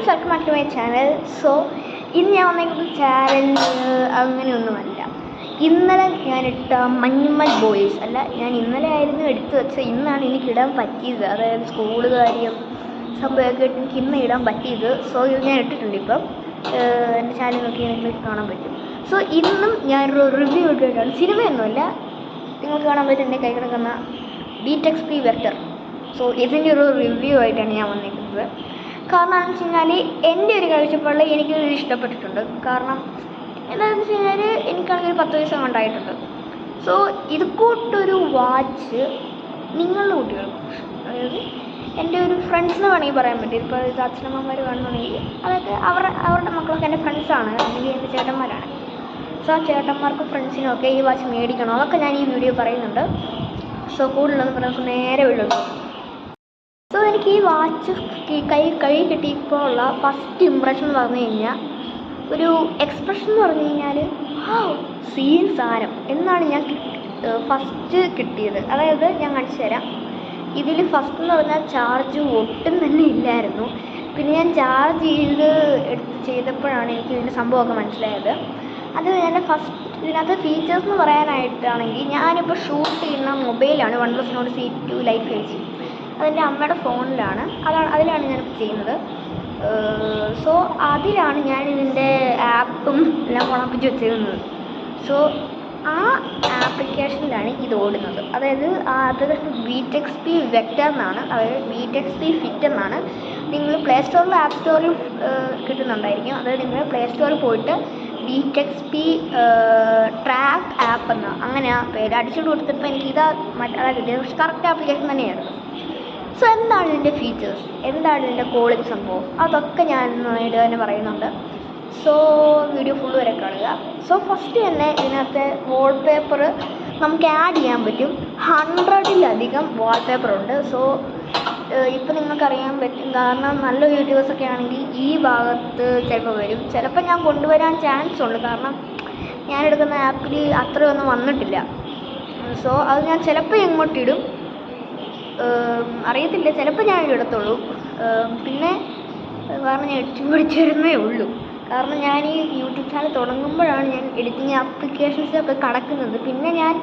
Friends, welcome back to my channel. So ഇന്ന് ഞാൻ വന്നിരിക്കുന്ന ചാലഞ്ച് അങ്ങനെയൊന്നുമല്ല. ഇന്നലെ ഞാനിട്ട മഞ്ഞുമ്മൽ ബോയ്സ് അല്ല, ഞാൻ ഇന്നലെ ആയിരുന്നു എടുത്തു വെച്ചത്. ഇന്നാണ് എനിക്കിടാൻ പറ്റിയത്. അതായത് സ്കൂൾ കാര്യം സംഭവമൊക്കെ ഇട്ട് എനിക്ക് ഇന്ന് ഇടാൻ പറ്റിയത്. സോ ഇത് ഞാൻ ഇട്ടിട്ടുണ്ട്. ഇപ്പം എൻ്റെ ചാനൽ നോക്കി നിങ്ങൾക്ക് കാണാൻ പറ്റും. സോ ഇന്നും ഞാനൊരു റിവ്യൂ ഇട്ടിട്ടാണ്, സിനിമയൊന്നുമല്ല. നിങ്ങൾക്ക് കാണാൻ പറ്റും എൻ്റെ കൈ കിടക്കുന്ന BTXP വെക്ടർ. സോ ഇതിൻ്റെ ഒരു റിവ്യൂ ആയിട്ടാണ് ഞാൻ വന്നിരിക്കുന്നത്. കാരണം എന്ന് വെച്ച് കഴിഞ്ഞാൽ എൻ്റെ ഒരു കാഴ്ചപ്പാടിൽ എനിക്കിത് ഇഷ്ടപ്പെട്ടിട്ടുണ്ട്. കാരണം എന്താണെന്ന് വെച്ച് കഴിഞ്ഞാൽ എനിക്കാണെങ്കിൽ 10 വയസ്സ് കൊണ്ടായിട്ടുണ്ട്. സോ ഇത് കൂട്ടൊരു വാച്ച് നിങ്ങളുടെ കുട്ടികൾക്ക്, അതായത് എൻ്റെ ഒരു ഫ്രണ്ട്സിന് വേണമെങ്കിൽ പറയാൻ പറ്റും. ഇപ്പോൾ ഇത് അച്ഛനമ്മമാർ കാണുന്നുണ്ടെങ്കിൽ അതൊക്കെ അവരുടെ മക്കളൊക്കെ എൻ്റെ ഫ്രണ്ട്സാണ്, അല്ലെങ്കിൽ എൻ്റെ ചേട്ടന്മാരാണ്. സോ ആ ചേട്ടന്മാർക്കും ഫ്രണ്ട്സിനും ഒക്കെ ഈ വാച്ച് മേടിക്കണം, അതൊക്കെ ഞാൻ ഈ വീഡിയോ പറയുന്നുണ്ട്. സോ കൂടുതലൊന്നും പറയാൻ നേരെ വീഴുള്ളൂ. സോ എനിക്ക് ഈ വാച്ച് കൈ കിട്ടിയപ്പോൾ ഉള്ള ഫസ്റ്റ് ഇമ്പ്രഷൻ എന്ന് പറഞ്ഞു കഴിഞ്ഞാൽ, ഒരു എക്സ്പ്രഷൻ എന്ന് പറഞ്ഞു കഴിഞ്ഞാൽ സീൻ സാരം എന്നാണ് ഞാൻ ഫസ്റ്റ് കിട്ടിയത്. അതായത് ഞാൻ കാണിച്ചു തരാം. ഇതിൽ ഫസ്റ്റ് എന്ന് പറഞ്ഞാൽ ചാർജ് ഒട്ടും തന്നെ ഇല്ലായിരുന്നു. പിന്നെ ഞാൻ ചാർജ് ചെയ്തപ്പോഴാണ് എനിക്ക് ഇതിൻ്റെ സംഭവമൊക്കെ മനസ്സിലായത്. അത് എൻ്റെ ഫസ്റ്റ് ഇതിനകത്ത് ഫീച്ചേഴ്സ് എന്ന് പറയാനായിട്ടാണെങ്കിൽ, ഞാനിപ്പോൾ ഷൂട്ട് ചെയ്യുന്ന മൊബൈലാണ് OnePlus Nord C2 Lite 5G. അതെൻ്റെ അമ്മയുടെ ഫോണിലാണ്, അതിലാണ് ഞാനിപ്പോൾ ചെയ്യുന്നത്. സോ അതിലാണ് ഞാൻ ഇതിൻ്റെ ആപ്പും എല്ലാം ഉണപ്പിച്ച് വെച്ചിരുന്നത്. സോ ആ ആപ്ലിക്കേഷനിലാണ് ഇത് ഓടുന്നത്. അതായത് ആ ആപ്ലിക്കേഷൻ BTXP വെക്ടർ എന്നാണ്, അതായത് BTXP ഫിറ്റ് എന്നാണ്. നിങ്ങൾ പ്ലേ സ്റ്റോറിലും ആപ്പ് സ്റ്റോറിലും കിട്ടുന്നുണ്ടായിരിക്കും. അതായത് നിങ്ങൾ പ്ലേ സ്റ്റോറിൽ പോയിട്ട് BTXP ട്രാക്ക് ആപ്പ് എന്നാണ്, അങ്ങനെ ആ പേര് അടിച്ചുകൊണ്ട് കൊടുത്തപ്പോൾ എനിക്ക് ഇതാ മറ്റേ കിട്ടിയത്. പക്ഷെ കറക്റ്റ് ആപ്ലിക്കേഷൻ തന്നെയായിരുന്നു. സോ എന്താണ് ഇതിൻ്റെ ഫീച്ചേഴ്സ്, എന്താണ് ഇതിൻ്റെ ക്വാളിറ്റി സംഭവം, അതൊക്കെ ഞാൻ നന്നായിട്ട് തന്നെ പറയുന്നുണ്ട്. സോ വീഡിയോ ഫുള്ള് വരെ കാണുക. സോ ഫസ്റ്റ് തന്നെ ഇതിനകത്തെ വാൾപേപ്പർ നമുക്ക് ആഡ് ചെയ്യാൻ പറ്റും. 100-ലധികം വാൾപേപ്പറുണ്ട്. സോ ഇപ്പം നിങ്ങൾക്കറിയാൻ പറ്റും, കാരണം നല്ല യൂട്യൂബേഴ്സൊക്കെ ആണെങ്കിൽ ഈ ഭാഗത്ത് ചിലപ്പോൾ വരും. ചിലപ്പോൾ ഞാൻ കൊണ്ടുവരാൻ ചാൻസ് ഉണ്ട്, കാരണം ഞാൻ എടുക്കുന്ന ആപ്പിൽ അത്രയൊന്നും വന്നിട്ടില്ല. സോ അത് ഞാൻ ചിലപ്പോൾ ഇങ്ങോട്ടിടും, അറിയത്തില്ല, ചിലപ്പോൾ ഞാൻ ഇടത്തുള്ളൂ. പിന്നെ കാരണം ഞാൻ എഡിറ്റിംഗ് പഠിച്ചു വരുന്നേ ഉള്ളൂ. കാരണം ഞാൻ ഈ യൂട്യൂബ് ചാനൽ തുടങ്ങുമ്പോഴാണ് ഞാൻ എഡിറ്റിംഗ് ആപ്ലിക്കേഷൻസൊക്കെ കടക്കുന്നത്. പിന്നെ ഞാൻ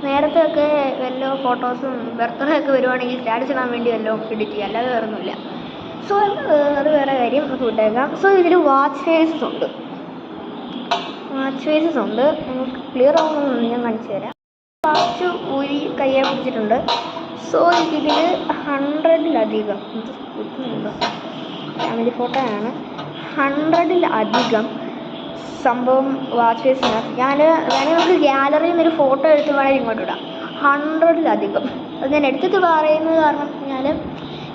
നേരത്തെ ഒക്കെ വല്ല ഫോട്ടോസും ബർത്ത്ഡേ ഒക്കെ വരുവാണെങ്കിൽ സ്റ്റാറ്റസ് ഇടാൻ വേണ്ടി വല്ലതും എഡിറ്റ് ചെയ്യുക, അല്ലാതെ വേറൊന്നുമില്ല. സോ അത് വേറെ കാര്യം, നമുക്ക് വിട്ടേക്കാം. സോ ഇതിൽ വാച്ച് ഫേസസ് ഉണ്ട്. നിങ്ങൾക്ക് ക്ലിയർ ആവുന്നതെന്ന് ഞാൻ കാണിച്ചു തരാം. വാച്ച് ഊരി കയ്യെ പിടിച്ചിട്ടുണ്ട്. സോ ഇതിൽ 100-ലധികം ഫാമിലി ഫോട്ടോയാണ്. 100-ലധികം സംഭവം വാച്ച് ഫേസിനകത്ത് ഞാൻ നമുക്ക് ഗ്യാലറിയിൽ നിന്നൊരു ഫോട്ടോ എടുത്ത് വേണമെങ്കിൽ ഇങ്ങോട്ട് ഇടാം. 100-ലധികം അത് ഞാൻ എടുത്തിട്ട് പറയുന്നത് കാരണം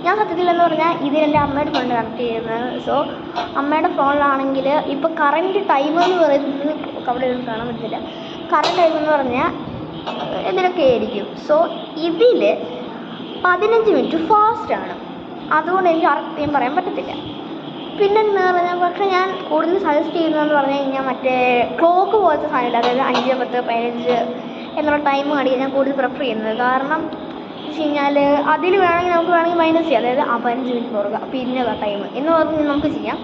ഞാൻ സത്യത്തിലെന്ന് പറഞ്ഞാൽ ഇത് എൻ്റെ അമ്മയുടെ ഫോണിൽ കണക്ട് ചെയ്യുന്നത്. സോ അമ്മയുടെ ഫോണിലാണെങ്കിൽ ഇപ്പോൾ കറൻറ്റ് ടൈം എന്ന് പറയുന്നത് അവിടെ ഒന്നും കാണാൻ പറ്റില്ല. കറൻറ്റ് ടൈം എന്ന് പറഞ്ഞാൽ എന്തിനൊക്കെ ആയിരിക്കും. സോ ഇതിൽ 15 മിനിറ്റ് ഫാസ്റ്റാണ്. അതുകൊണ്ട് എനിക്ക് കറക്റ്റ് പറയാൻ പറ്റത്തില്ല. പിന്നെന്ന് പറഞ്ഞാൽ, പക്ഷേ ഞാൻ കൂടുതൽ സജസ്റ്റ് ചെയ്യുന്നതെന്ന് പറഞ്ഞു കഴിഞ്ഞാൽ മറ്റേ ക്ലോക്ക് പോലത്തെ സാധനമില്ല, അതായത് 5, 10, 15 എന്നുള്ള ടൈം കാണിക്കാൻ ഞാൻ കൂടുതൽ പ്രിഫർ ചെയ്യുന്നത്. കാരണം എന്ന് വെച്ച് കഴിഞ്ഞാൽ അതിൽ നമുക്ക് വേണമെങ്കിൽ മൈനസ് ചെയ്യാം. അതായത് 15 മിനിറ്റ് കുറക്കുക, പിന്നെ ടൈം എന്ന് പറഞ്ഞ് നമുക്ക് ചെയ്യാം.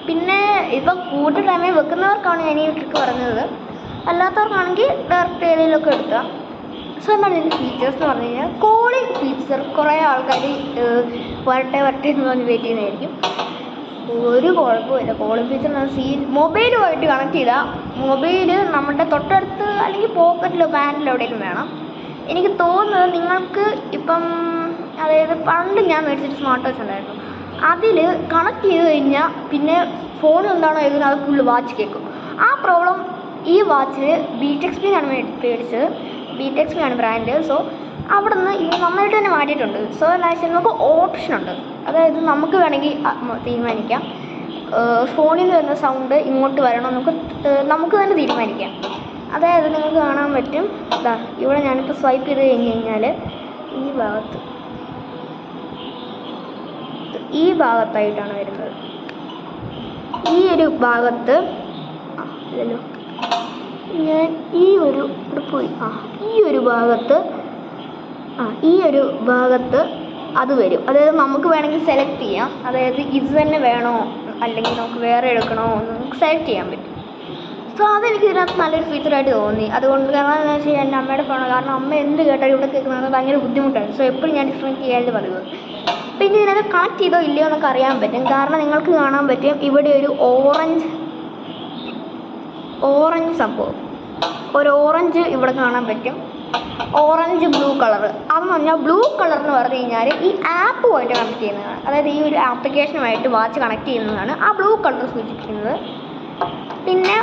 പിന്നെ ഇപ്പം കൂടുതൽ ടൈമിൽ വെക്കുന്നവർക്കാണ് ഞാൻ ഈ ട്രിക്ക് പറഞ്ഞത്. അല്ലാത്തവർക്കാണെങ്കിൽ ഡയറക്റ്റ് ഏതെങ്കിലുമൊക്കെ എടുക്കുക. സോ എന്താണ് ഇതിൻ്റെ ഫീച്ചേഴ്സ് എന്ന് പറഞ്ഞു കഴിഞ്ഞാൽ, കോളിംഗ് ഫീച്ചർ കുറേ ആൾക്കാർ വരട്ടെ എന്ന് പറഞ്ഞ് വെയിറ്റ് ചെയ്യുന്നതായിരിക്കും. ഒരു കുഴപ്പമില്ല. കോളിംഗ് ഫീച്ചർ മൊബൈലുമായിട്ട് കണക്ട് ചെയ്താൽ മൊബൈൽ നമ്മുടെ തൊട്ടടുത്ത് അല്ലെങ്കിൽ പോക്കറ്റിലോ പാൻറ്റിലോ എവിടെയെങ്കിലും വേണം. എനിക്ക് തോന്നുന്നത് നിങ്ങൾക്ക് ഇപ്പം, അതായത് പണ്ട് ഞാൻ മേടിച്ചിട്ട് സ്മാർട്ട് വാച്ച് ഉണ്ടായിരുന്നു, അതിൽ കണക്ട് ചെയ്ത് കഴിഞ്ഞാൽ പിന്നെ ഫോണിൽ എന്താണോ എഴുതുന്നത് അത് ഫുള്ള് വാച്ച് കേൾക്കും. ആ പ്രോബ്ലം ഈ വാച്ചിൽ BTXP ആണ് മേടിച്ചത്. BTXP ആണ് ബ്രാൻഡ്. സോ അവിടെ നിന്ന് ഇത് നന്നായിട്ട് തന്നെ മാറ്റിയിട്ടുണ്ട്. സോ എന്താ വെച്ചാൽ നമുക്ക് ഓപ്ഷനുണ്ട്. അതായത് നമുക്ക് വേണമെങ്കിൽ തീരുമാനിക്കാം ഫോണിൽ നിന്ന് വരുന്ന സൗണ്ട് ഇങ്ങോട്ട് വരണം, നമുക്ക് തന്നെ തീരുമാനിക്കാം. അതായത് നിങ്ങൾക്ക് കാണാൻ പറ്റും, ഇതാ ഇവിടെ ഞാനിപ്പോൾ സ്വൈപ്പ് ചെയ്ത് കഴിഞ്ഞാൽ ഈ ഭാഗത്തായിട്ടാണ് വരുന്നത്. ഈ ഒരു ഭാഗത്ത് ഇല്ലല്ലോ, ഞാൻ ഈ ഒരു ഭാഗത്ത് അത് വരും. അതായത് നമുക്ക് വേണമെങ്കിൽ സെലക്ട് ചെയ്യാം, അതായത് ഇത് തന്നെ വേണോ അല്ലെങ്കിൽ നമുക്ക് വേറെ എടുക്കണോ എന്ന് നമുക്ക് സെലക്ട് ചെയ്യാൻ പറ്റും. സോ അതെനിക്ക് ഇതിനകത്ത് നല്ലൊരു ഫീച്ചറായിട്ട് തോന്നി. അതുകൊണ്ട് കാരണം എന്താ വെച്ചാൽ എൻ്റെ അമ്മയുടെ ഫോണാണ്. കാരണം അമ്മ എന്ത് കേട്ടാലും ഇവിടെ കേൾക്കുന്നത് ഭയങ്കര ബുദ്ധിമുട്ടാണ്. സോ എപ്പോഴും ഞാൻ ഡിസ്കണക്ട് ചെയ്യാതെ പതിവ്. പിന്നെ ഇതിനകത്ത് കണക്ട് ചെയ്തോ ഇല്ലയോ എന്നൊക്കെ അറിയാൻ പറ്റും. കാരണം നിങ്ങൾക്ക് കാണാൻ പറ്റും ഇവിടെ ഒരു ഓറഞ്ച് സംഭവം, ഒരു ഓറഞ്ച് ഇവിടെ കാണാൻ പറ്റും. ഓറഞ്ച് ബ്ലൂ കളർ അതെന്ന് പറഞ്ഞാൽ ബ്ലൂ കളർ എന്ന് പറഞ്ഞു കഴിഞ്ഞാൽ ഈ ആപ്പുമായിട്ട് കണക്ട് ചെയ്യുന്നതാണ്. അതായത് ഈ ഒരു ആപ്ലിക്കേഷനുമായിട്ട് വാച്ച് കണക്ട് ചെയ്യുന്നതാണ് ആ ബ്ലൂ കളർ സൂചിപ്പിക്കുന്നത്. പിന്നെ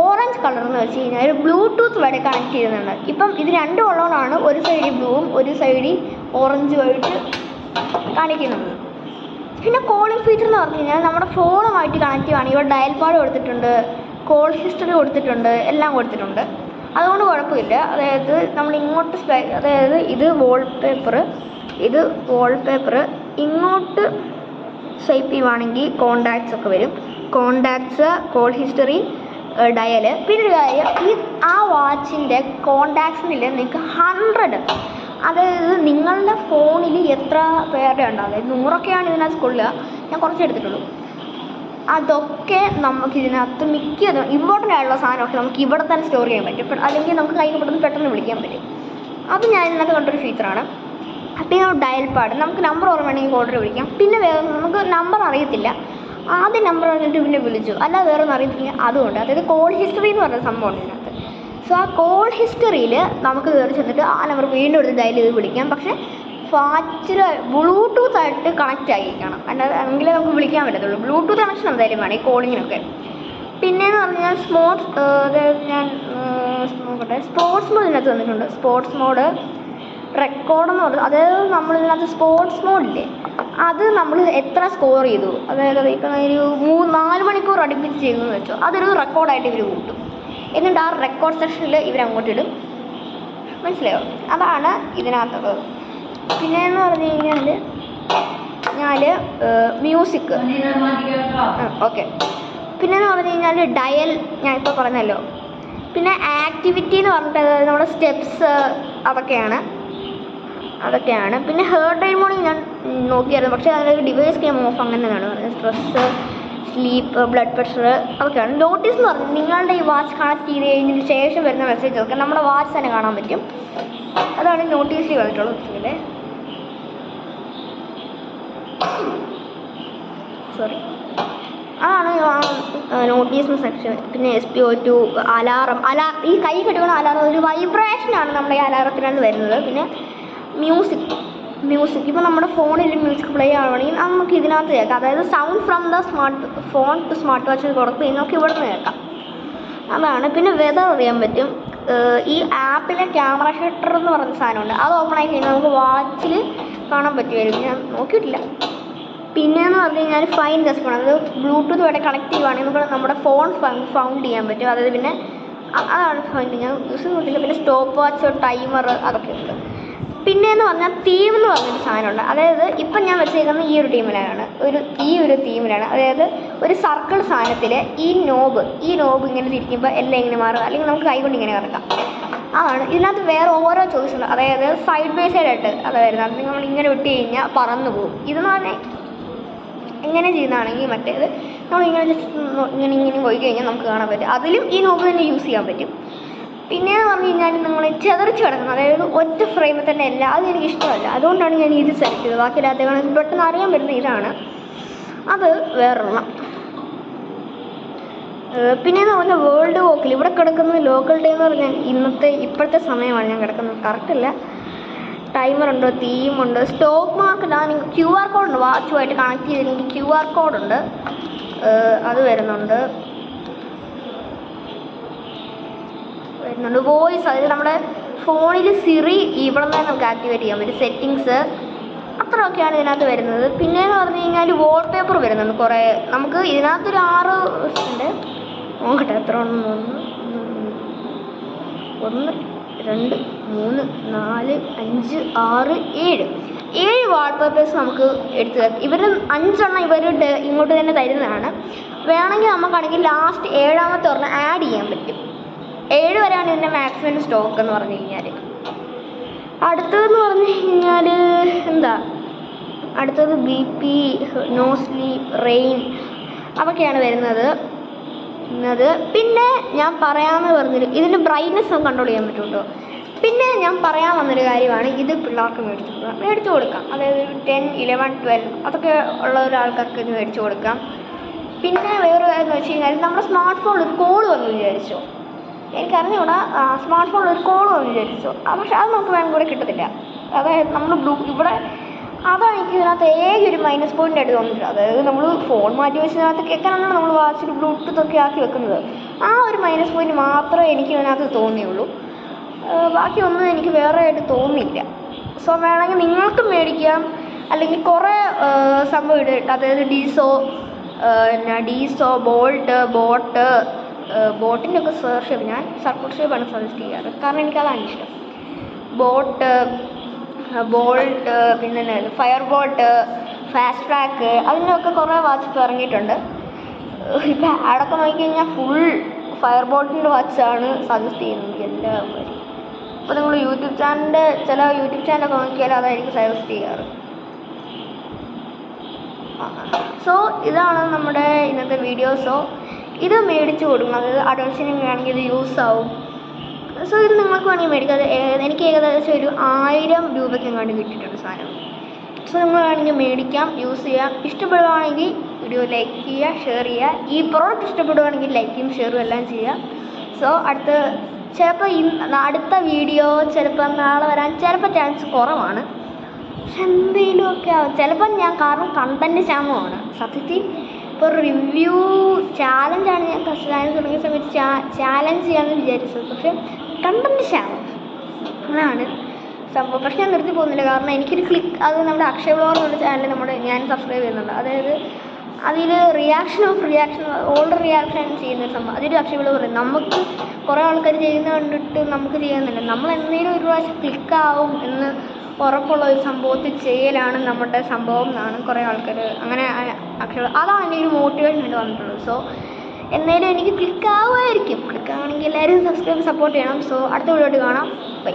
ഓറഞ്ച് കളർ എന്ന് വെച്ച് കഴിഞ്ഞാൽ ബ്ലൂടൂത്ത് വഴി കണക്ട് ചെയ്യുന്നുണ്ട്. ഇപ്പം ഇത് രണ്ടും ഉള്ളതുകൊണ്ടാണ് ഒരു സൈഡിൽ ബ്ലൂവും ഒരു സൈഡിൽ ഓറഞ്ചുമായിട്ട് കാണിക്കുന്നത്. പിന്നെ കോളിംഗ് ഫീച്ചർ എന്ന് പറഞ്ഞു കഴിഞ്ഞാൽ നമ്മുടെ ഫോണുമായിട്ട് കണക്ട് ചെയ്യുകയാണെങ്കിൽ ഇവിടെ ഡയൽ പാഡ് കൊടുത്തിട്ടുണ്ട്, കോൾ ഹിസ്റ്ററി കൊടുത്തിട്ടുണ്ട്, എല്ലാം കൊടുത്തിട്ടുണ്ട്. അതുകൊണ്ട് കുഴപ്പമില്ല. അതായത് നമ്മൾ ഇങ്ങോട്ട് അതായത് ഇത് വാൾപേപ്പർ ഇങ്ങോട്ട് സ്വൈപ്പ് ചെയ്യുവാണെങ്കിൽ കോണ്ടാക്ട്സ് ഒക്കെ വരും. Contacts, call history, dial. പിന്നെ ഒരു കാര്യം, ആ വാച്ചിൻ്റെ കോണ്ടാക്ട്സിനിൽ നിങ്ങൾക്ക് 100, അതായത് നിങ്ങളുടെ ഫോണിൽ എത്ര പേരുടെ ഉണ്ടാവും, അതായത് 100ഒക്കെയാണ് ഇതിനകത്ത് കൊള്ളുക, ഞാൻ കുറച്ച് എടുത്തിട്ടുള്ളൂ. അതൊക്കെ നമുക്ക് ഇതിനകത്ത് മിക്കതും ഇമ്പോർട്ടൻ്റ് ആയിട്ടുള്ള സാധനമൊക്കെ നമുക്ക് ഇവിടെ തന്നെ സ്റ്റോർ ചെയ്യാൻ പറ്റും. അല്ലെങ്കിൽ നമുക്ക് കയ്യിൽ പെട്ടെന്ന് വിളിക്കാൻ പറ്റും. അത് ഞാൻ ഇതിനകത്ത് കണ്ടൊരു ഫീച്ചറാണ്. പിന്നെ ഡയൽ പാഡ്, നമുക്ക് നമ്പർ ഓർമ്മ ഓർഡർ വിളിക്കാം. പിന്നെ വേറെ നമുക്ക് നമ്പർ അറിയത്തില്ല, ആദ്യം നമ്പർ പറഞ്ഞിട്ട് പിന്നെ വിളിച്ചു, അല്ലാതെ വേറെ ഒന്നും അറിയത്തില്ല, അതുകൊണ്ട്. അതായത് കോൾ ഹിസ്റ്ററി എന്ന് പറയുന്ന സംഭവമാണ് ഇതിനകത്ത്. സോ ആ കോൾ ഹിസ്റ്ററിയിൽ നമുക്ക് കയറി ചെന്നിട്ട് ആ നമ്പർ വീണ്ടും എടുത്ത് ഡയൽ ചെയ്ത് വിളിക്കാം. പക്ഷേ വാച്ചിൽ ബ്ലൂടൂത്തായിട്ട് കണക്റ്റ് ആയിരിക്കണം, അല്ലാതെ എങ്കിലേ നമുക്ക് വിളിക്കാൻ പറ്റത്തുള്ളൂ. ബ്ലൂടൂത്ത് കണക്ഷൻ എന്തായാലും വേണം ഈ കോളിങ്ങിനൊക്കെ. പിന്നെയെന്ന് പറഞ്ഞാൽ അതായത് ഞാൻ നോക്കട്ടെ, സ്പോർട്സ് മോഡ് ഇതിനകത്ത് വന്നിട്ടുണ്ട്. സ്പോർട്സ് മോഡ് റെക്കോർഡെന്ന് പറഞ്ഞത്, അതായത് നമ്മളിതിനകത്ത് സ്പോർട്സ് മോഡില്ലേ അത് നമ്മൾ എത്ര സ്കോർ ചെയ്തു, അതായത് ഇപ്പം ഒരു 4 മണിക്കൂർ അടുപ്പിച്ച് ചെയ്യുന്നതെന്ന് വെച്ചോ, അതൊരു റെക്കോർഡായിട്ട് ഇവർ കൂട്ടും. എന്നിട്ട് ആ റെക്കോർഡ് സെക്ഷനിൽ ഇവരങ്ങോട്ട് ഇടും. മനസ്സിലായോ? അതാണ് ഇതിനകത്തുള്ളത്. പിന്നെയെന്ന് പറഞ്ഞു കഴിഞ്ഞാൽ മ്യൂസിക് ഓക്കെ. പിന്നെയെന്ന് പറഞ്ഞു കഴിഞ്ഞാൽ ഡയൽ ഞാനിപ്പോൾ പറഞ്ഞല്ലോ. പിന്നെ ആക്ടിവിറ്റി എന്ന് പറഞ്ഞിട്ട് നമ്മുടെ സ്റ്റെപ്സ് അതൊക്കെയാണ്. പിന്നെ ഹേർട്ട് റേറ്റ് മോർണിംഗ് ഞാൻ നോക്കിയായിരുന്നു, പക്ഷേ അതിലൊരു ഡിവൈസ് ഗെയിം ഓഫ് അങ്ങനെയാണ് പറഞ്ഞത്. സ്ട്രെസ്സ്, സ്ലീപ്പ്, ബ്ലഡ് പ്രഷർ അതൊക്കെയാണ്. നോട്ടീസ് എന്ന് പറഞ്ഞാൽ നിങ്ങളുടെ ഈ വാച്ച് കണക്ട് ചെയ്ത് കഴിഞ്ഞതിന് ശേഷം വരുന്ന മെസ്സേജൊക്കെ നമ്മുടെ വാച്ച് തന്നെ കാണാൻ പറ്റും. അതാണ് നോട്ടീസിൽ വന്നിട്ടുള്ളത്. സോറി, അതാണ് നോട്ടീസ് സെക്ഷൻ. പിന്നെ SPO2 അലാറം, ഈ കൈ കെട്ടുന്ന അലാറം ഒരു വൈബ്രേഷനാണ് നമ്മുടെ ഈ അലാറത്തിനകത്ത് വരുന്നത്. പിന്നെ മ്യൂസിക് ഇപ്പോൾ നമ്മുടെ ഫോണിൽ മ്യൂസിക് പ്ലേ ആവുകയാണെങ്കിൽ നമുക്ക് ഇതിനകത്ത് കേൾക്കാം. അതായത് sound from the phone to smartwatch കൊടുത്ത് നമുക്ക് ഇവിടെ നിന്ന് കേൾക്കാം. അതാണ്. പിന്നെ വെതർ അറിയാൻ പറ്റും. ഈ ആപ്പിലെ ക്യാമറ ഷട്ടർ എന്ന് പറഞ്ഞ സാധനമുണ്ട്, അത് ഓപ്പൺ ആയി കഴിഞ്ഞാൽ നമുക്ക് വാച്ചിൽ കാണാൻ പറ്റുമായിരിക്കും. ഞാൻ നോക്കിയിട്ടില്ല. പിന്നെയെന്ന് പറഞ്ഞു കഴിഞ്ഞാൽ ഫൈൻ ജസ്റ്റ് അത് ബ്ലൂടൂത്ത് വരെ കണക്ട് ചെയ്യുവാണെങ്കിൽ നമുക്ക് നമ്മുടെ ഫോൺ ഫൗണ്ട് ചെയ്യാൻ പറ്റും. അതായത് പിന്നെ അതാണ് ഫൈൻഡ്, ഞാൻ യൂസ് ചെയ്തിട്ടില്ല. പിന്നെ സ്റ്റോപ്പ് വാച്ച്, ടൈമർ അതൊക്കെ ഉണ്ട്. പിന്നെയെന്ന് പറഞ്ഞാൽ തീം എന്ന് പറഞ്ഞൊരു സാധനമുണ്ട്. അതായത് ഇപ്പം ഞാൻ വെച്ചേക്കുന്നത് ഈ ഒരു തീമിലാണ്. അതായത് ഒരു സർക്കിൾ സാധനത്തിൽ ഈ നോബ് ഇങ്ങനെ തിരിക്കുമ്പോൾ എല്ലാം ഇങ്ങനെ മാറുക, അല്ലെങ്കിൽ നമുക്ക് കൈകൊണ്ട് ഇങ്ങനെ കറക്കാം. അതാണ്. ഇതിനകത്ത് വേറെ ഓരോ ചോയ്സ് ഉണ്ട്. അതായത് സൈഡ് ബൈ സൈഡായിട്ട് അത് വരുന്നത്. അത് നമ്മൾ ഇങ്ങനെ വിട്ട് കഴിഞ്ഞാൽ പറന്നു പോകും. ഇതെന്ന് പറഞ്ഞാൽ ഇങ്ങനെ ചെയ്യുന്നതാണെങ്കിൽ മറ്റേത് നമ്മളിങ്ങനെ ജസ്റ്റ് ഇങ്ങനെ പോയി കഴിഞ്ഞാൽ നമുക്ക് കാണാൻ പറ്റും. അതിലും ഈ നോബ് തന്നെ യൂസ് ചെയ്യാൻ പറ്റും. പിന്നെയെന്ന് പറഞ്ഞു കഴിഞ്ഞാൽ നമ്മൾ ചെതറിച്ച് കിടക്കുന്നത്, അതായത് ഒറ്റ ഫ്രെയിമിൽ തന്നെ അല്ല, അത് എനിക്കിഷ്ടമല്ല. അതുകൊണ്ടാണ് ഞാൻ ഇത് സെലക്ട് ചെയ്തത്. ബാക്കി എല്ലാത്തേക്കാളും പെട്ടെന്ന് അറിയാൻ പറ്റുന്ന ഇതാണ്. അത് വേറൊരെണ്ണം. പിന്നെയെന്ന് പറഞ്ഞാൽ വേൾഡ് വോക്കിൽ ഇവിടെ കിടക്കുന്നത് ലോക്കൽ ടൈം എന്ന് പറഞ്ഞാൽ ഇപ്പോഴത്തെ സമയമാണ് ഞാൻ കിടക്കുന്നത്. കറക്റ്റല്ല. ടൈമറുണ്ട്, തീമുണ്ട്, സ്റ്റോക്ക് മാർക്കറ്റ്, നിങ്ങൾക്ക് QR കോഡുണ്ട്. വാച്ചുമായിട്ട് കണക്ട് ചെയ്തില്ലെങ്കിൽ QR കോഡുണ്ട്, അത് വരുന്നുണ്ട്. വോയിസ്, അതായത് നമ്മുടെ ഫോണിൽ സിറി ഇവിടെ നിന്ന് നമുക്ക് ആക്ടിവേറ്റ് ചെയ്യാൻ പറ്റും. സെറ്റിങ്സ് അത്രയൊക്കെയാണ് ഇതിനകത്ത് വരുന്നത്. പിന്നെയെന്ന് പറഞ്ഞു കഴിഞ്ഞാൽ വാൾപേപ്പർ വരുന്നുണ്ട് കുറേ. നമുക്ക് ഇതിനകത്തൊരു 6 ഉണ്ട്, നോക്കട്ടെ എത്ര ഉണ്ടെന്ന്. 1 2 3 4 5 6 7 വാൾപേപ്പേഴ്സ് നമുക്ക് എടുത്ത് തരാം. ഇവർ 5 എണ്ണം ഇങ്ങോട്ട് തന്നെ തരുന്നതാണ്. വേണമെങ്കിൽ നമുക്കാണെങ്കിൽ ലാസ്റ്റ് 7ാമത്തെ ഒരെണ്ണം ആഡ് ചെയ്യാൻ പറ്റും. 7 വരെയാണ് ഇതിൻ്റെ മാക്സിമം സ്റ്റോക്ക് എന്ന് പറഞ്ഞു കഴിഞ്ഞാൽ. അടുത്തതെന്ന് പറഞ്ഞു കഴിഞ്ഞാൽ അടുത്തത് BP, നോ സ്ലീപ്പ്, റെയിൻ, അതൊക്കെയാണ് വരുന്നത്. പിന്നെ ഞാൻ പറയാമെന്ന് പറഞ്ഞൊരു ഇതിൻ്റെ ബ്രൈറ്റ്നെസ് നമുക്ക് കൺട്രോൾ ചെയ്യാൻ പറ്റും. പിന്നെ ഞാൻ പറയാൻ വന്നൊരു കാര്യമാണ്, ഇത് പിള്ളേർക്ക് മേടിച്ചു കൊടുക്കാം. അതായത് 10, 11, 12 അതൊക്കെ ഉള്ള ഒരാൾക്കാർക്ക് ഇത് മേടിച്ചു കൊടുക്കാം. പിന്നെ വേറൊരു കാര്യം എന്ന് വെച്ച് കഴിഞ്ഞാൽ നമ്മുടെ സ്മാർട്ട് ഫോണിൽ ഒരു കോൾ വന്നു വിചാരിച്ചോ, എനിക്കറിഞ്ഞൂടാ, സ്മാർട്ട് ഫോണിൽ ഒരു കോൾ വന്നു വിചാരിച്ചോ, പക്ഷെ അത് നമുക്ക് വേണം കൂടെ കിട്ടത്തില്ല. അതായത് നമ്മൾ ഇവിടെ അതാണ് എനിക്ക് ഇതിനകത്ത് ഒരു മൈനസ് പോയിൻ്റ് ആയിട്ട് തോന്നിയിട്ടില്ല. അതായത് നമ്മൾ ഫോൺ മാറ്റി വെച്ചതിനകത്ത് കേൾക്കാനാണ് നമ്മൾ വാച്ചിൽ ബ്ലൂടൂത്ത് ഒക്കെ ആക്കി വെക്കുന്നത്. ആ ഒരു മൈനസ് പോയിൻ്റ് മാത്രമേ എനിക്ക് ഇതിനകത്ത് തോന്നിയുള്ളൂ. ബാക്കിയൊന്നും എനിക്ക് വേറെ ആയിട്ട് തോന്നിയില്ല. സോ വേണമെങ്കിൽ നിങ്ങൾക്കും മേടിക്കാം. അല്ലെങ്കിൽ കുറേ സംഭവം ഇട്ടിട്ട്, അതായത് ഡീസോ, ബോട്ടിൻ്റെ ഒക്കെ ഷേപ്പ് ഞാൻ സർക്കിൾ ഷേപ്പാണ് സജസ്റ്റ് ചെയ്യാറ്, കാരണം എനിക്കതാണ് ഇഷ്ടം. ബോൾട്ട്, പിന്നെ ഫയർ ബോൾട്ട്, ഫാസ്റ്റ് ട്രാക്ക്, അതിനൊക്കെ കുറേ വാച്ച് ഇപ്പോൾ ഇറങ്ങിയിട്ടുണ്ട്. ഇപ്പം ആടൊക്കെ നോക്കിക്കഴിഞ്ഞാൽ ഫുൾ ഫയർ ബോൾട്ടിൻ്റെ വാച്ചാണ് സജസ്റ്റ് ചെയ്യുന്നത് എല്ലാവരും. ഇപ്പോൾ നിങ്ങൾ ചില യൂട്യൂബ് ചാനലൊക്കെ നോക്കിയാൽ അതായിരിക്കും സജസ്റ്റ് ചെയ്യാറ്. സോ ഇതാണ് നമ്മുടെ ഇന്നത്തെ വീഡിയോസോ. ഇത് മേടിച്ച് കൊടുക്കണം, അതായത് അഡൾട്ട്സിന് വേണമെങ്കിൽ ഇത് യൂസ് ആവും. സോ ഇത് നിങ്ങൾക്ക് വേണമെങ്കിൽ മേടിക്കാം. എനിക്ക് ഏകദേശം ഒരു 1000 രൂപയ്ക്കെങ്ങാണ്ട് കിട്ടിയിട്ടുണ്ട് സാധനം. സോ നിങ്ങൾ വേണമെങ്കിൽ മേടിക്കാം, യൂസ് ചെയ്യാം. ഇഷ്ടപ്പെടുകയാണെങ്കിൽ വീഡിയോ ലൈക്ക് ചെയ്യുക, ഷെയർ ചെയ്യുക. ഈ പ്രോഡക്റ്റ് ഇഷ്ടപ്പെടുകയാണെങ്കിൽ ലൈക്കും ഷെയറും എല്ലാം ചെയ്യുക. സോ അടുത്ത വീഡിയോ ചിലപ്പോൾ നാളെ വരാൻ ചിലപ്പോൾ ചാൻസ് കുറവാണ്. പക്ഷെ എന്തെങ്കിലുമൊക്കെ ആവും ചിലപ്പം ഞാൻ, കാരണം കണ്ടൻറ്റ് ക്ഷാമമാണ് സത്യത്തിൽ. ഇപ്പോൾ റിവ്യൂ ചാലഞ്ചാണ് ഞാൻ ചാനൽ തുടങ്ങിയ സമയത്ത് ചാലഞ്ച് ചെയ്യാമെന്ന് വിചാരിച്ചത്, പക്ഷെ കണ്ടൻറ്റ് ക്ഷാമം അതാണ് സംഭവം. പക്ഷെ ഞാൻ നിർത്തി പോകുന്നില്ല, കാരണം എനിക്കൊരു അത് നമ്മുടെ അക്ഷയ വ്ളോഗ് എന്നുള്ള ചാനൽ ഞാൻ സബ്സ്ക്രൈബ് ചെയ്യുന്നുണ്ട്. അതായത് അതിൽ റിയാക്ഷൻ ഓൾഡ് റിയാക്ഷൻ ചെയ്യുന്നൊരു സംഭവം, അതൊരു അക്ഷയ വ്ളോഗ് പറയും. നമുക്ക് കുറേ ആൾക്കാർ ചെയ്യുന്നത് കണ്ടിട്ട് നമുക്ക് ചെയ്യുന്നില്ല, നമ്മൾ എന്തെങ്കിലും ഒരു പ്രാവശ്യം ക്ലിക്കാവും എന്ന് ഉറപ്പുള്ള ഒരു സംഭവത്തിൽ ചെയ്യലാണ് നമ്മുടെ സംഭവം എന്നാണ് കുറേ ആൾക്കാർ അങ്ങനെ അതാണ് എൻ്റെ ഒരു മോട്ടിവേഷൻ ആയിട്ട് വന്നിട്ടുള്ളത്. സോ എന്തായാലും എനിക്ക് ക്ലിക്കാവുമായിരിക്കും. ക്ലിക്കാണെങ്കിൽ എല്ലാവരും സബ്സ്ക്രൈബ് സപ്പോർട്ട് ചെയ്യണം. സോ അടുത്ത വീഡിയോ കാണാം. ബൈ.